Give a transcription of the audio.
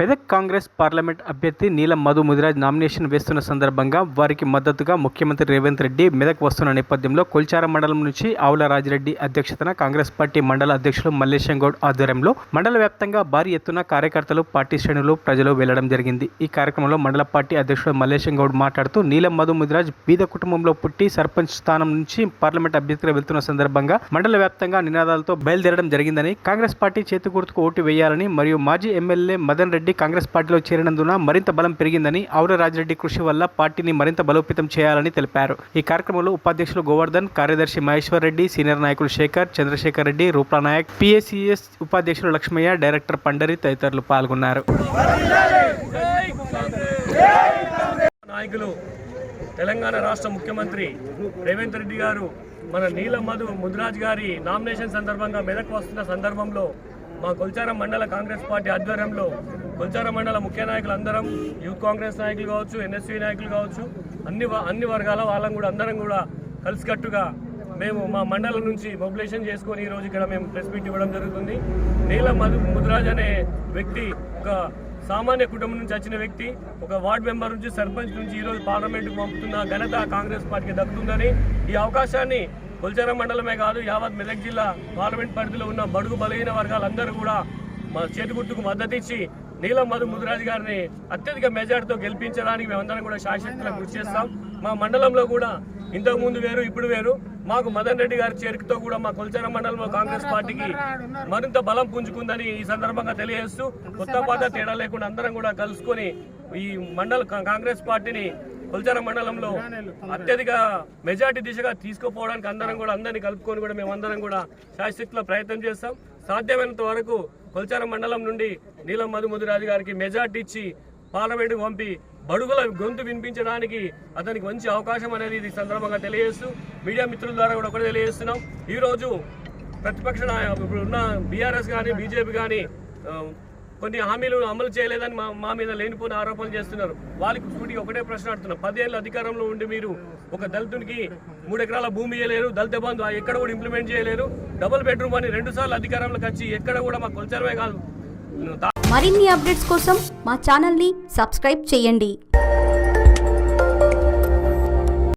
Medak Congress parliament అభ్యర్థి నీలం Madhu Mudiraj nomination వేస్తున్న సందర్భంగా వారికి మద్దతుగా ముఖ్యమంత్రి రేవంత్ రెడ్డి మెదక్ వస్తున్న నేపథ్యంలో కొల్చారం మండలం నుంచి ఆవుల రాజిరెడ్డి అధ్యక్షతన కాంగ్రెస్ పార్టీ మండల అధ్యక్షులు మల్లేశం గౌడ్ ఆధ్వర్యంలో మండల వ్యాప్తంగా భారీ ఎత్తున కార్యకర్తలు, పార్టీ శ్రేణులు, ప్రజలు వెళ్లడం జరిగింది. ఈ కార్యక్రమంలో మండల పార్టీ అధ్యక్షుడు మల్లేశం గౌడ్ మాట్లాడుతూ నీలం మధు ముదిరాజ్ బీద కుటుంబంలో పుట్టి సర్పంచ్ స్థానం నుంచి పార్లమెంట్ అభ్యర్థిగా వెళ్తున్న సందర్భంగా మండల వ్యాప్తంగా నినాదాలతో బయలుదేరడం జరిగిందని, కాంగ్రెస్ పార్టీ చేతి గుర్తుకు ఓటు వేయాలని మరియు మాజీ ఎమ్మెల్యే మదన్ రెడ్డి కాంగ్రెస్ పార్టీలో చేరినందున మరింత బలం పెరిగిందని, ఆవుల రాజిరెడ్డి కృషి వల్ల పార్టీని మరింత బలోపేతం చేయాలని తెలిపారు. ఈ కార్యక్రమంలో ఉపాధ్యక్షులు గోవర్ధన్, కార్యదర్శి మహేశ్వర్ రెడ్డి, సీనియర్ నాయకులు శేఖర్, చంద్రశేఖర్ రెడ్డి, రూపా నాయక్, పిఎసిఎస్ ఉపాధ్యక్షులు లక్ష్మయ్య, డైరెక్టర్ పండరి తదితరులు పాల్గొన్నారు. నాయకులు తెలంగాణ రాష్ట్ర ముఖ్యమంత్రి రేవంత్ రెడ్డి గారు మన నీలం మధు ముదిరాజ్ గారి నామినేషన్ సందర్భంగా మెదక్ వస్తున్న సందర్భంలో మా కొల్చారం మండల కాంగ్రెస్ పార్టీ ఆధ్వర్యంలో కొల్చారం మండల ముఖ్య నాయకులు అందరం, యూత్ కాంగ్రెస్ నాయకులు కావచ్చు, ఎన్ఎస్సీ నాయకులు కావచ్చు, అన్ని వర్గాల వాళ్ళం కూడా అందరం కూడా కలిసికట్టుగా మేము మా మండలం నుంచి మొబిలైజేషన్ చేసుకొని ఈరోజు ఇక్కడ మేము ప్రెస్ మీట్ ఇవ్వడం జరుగుతుంది. నీలం మధు ముదిరాజ్ అనే వ్యక్తి ఒక సామాన్య కుటుంబం నుంచి వచ్చిన వ్యక్తి, ఒక వార్డు మెంబర్ నుంచి, సర్పంచ్ నుంచి ఈరోజు పార్లమెంటుకు పంపుతున్న ఘనత కాంగ్రెస్ పార్టీకి దక్కుతుందని, ఈ అవకాశాన్ని కొల్చారం మండలమే కాదు యావత్ మెదక్ జిల్లా పార్లమెంట్ పరిధిలో ఉన్న బడుగు బలహీన వర్గాలందరూ కూడా మా చేతి గుర్తుకు మద్దతు ఇచ్చి నీలం మధు ముదిరాజ్ గారిని అత్యధిక మెజార్టీతో గెలిపించడానికి మేమందరం కూడా శాశ్వతంగా కృషి చేస్తాం. మా మండలంలో కూడా ఇంతకు ముందు వేరు, ఇప్పుడు వేరు. మాకు మదన్ రెడ్డి గారి చేరికతో కూడా మా కొల్చారం మండలంలో కాంగ్రెస్ పార్టీకి మరింత బలం పుంజుకుందని ఈ సందర్భంగా తెలియజేస్తూ, కొత్త పాత తేడా లేకుండా అందరం కూడా కలుసుకొని ఈ కాంగ్రెస్ పార్టీని కొల్చారం మండలంలో అత్యధిక మెజార్టీ దిశగా తీసుకుపోవడానికి అందరినీ కలుపుకొని కూడా మేమందరం కూడా శాశ్వతంగా ప్రయత్నం చేస్తాం. సాధ్యమైనంత వరకు కొల్చారం మండలం నుండి నీలం మధు ముదిరాజ్ గారికి మెజార్టీ ఇచ్చి పార్లమెంటుకు పంపి బడుగుల గొంతు వినిపించడానికి అతనికి మంచి అవకాశం అనేది ఈ సందర్భంగా తెలియజేస్తూ, మీడియా మిత్రుల ద్వారా కూడా ఒకటి తెలియజేస్తున్నాం. ఈరోజు ప్రతిపక్ష ఇప్పుడు ఉన్న బీఆర్ఎస్ కానీ బీజేపీ కానీ కొన్ని హామీలు అమలు చేయలేదని మా మీద లేనిపోయిన ఆరోపణలు చేస్తున్నారు. వాళ్ళకి సూటికి ఒకటే ప్రశ్న అడుగుతున్నారు. 10 ఏళ్ళ అధికారంలో ఉండి మీరు ఒక దళితునికి 3 ఎకరాల భూమి ఇవ్వలేరు, దళిత బంధు ఎక్కడ కూడా ఇంప్లిమెంట్ చేయలేరు, డబుల్ బెడ్రూమ్ అని 2 సార్లు అధికారంలోకి వచ్చి ఎక్కడ కూడా మా కొల్చారమే కాదు. మరిన్ని అప్డేట్స్ కోసం మా ఛానల్ని సబ్స్క్రైబ్ చేయండి.